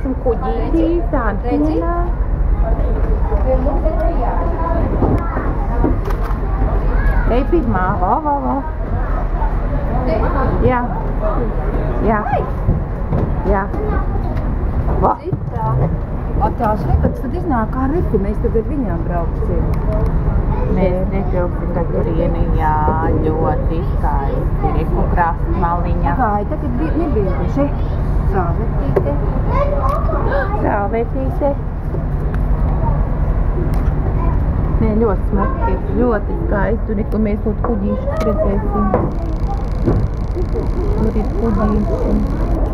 redzēsim kuģīti. Redzi? Ej pirmā, vo. Jā. Vo. Tās rekats tad iznāk kā reti, mēs tagad viņām brauksim. Mēs netilpsim turieni, jā, ļoti skaisti. Reku krāsas maliņa. Pagāja, tagad nebija šeit. Sālvetīte. Nē, ļoti smuki, ļoti skaisti. Tur neko mēs kaut kuģīšus redzēsim. Tur ir kuģīši.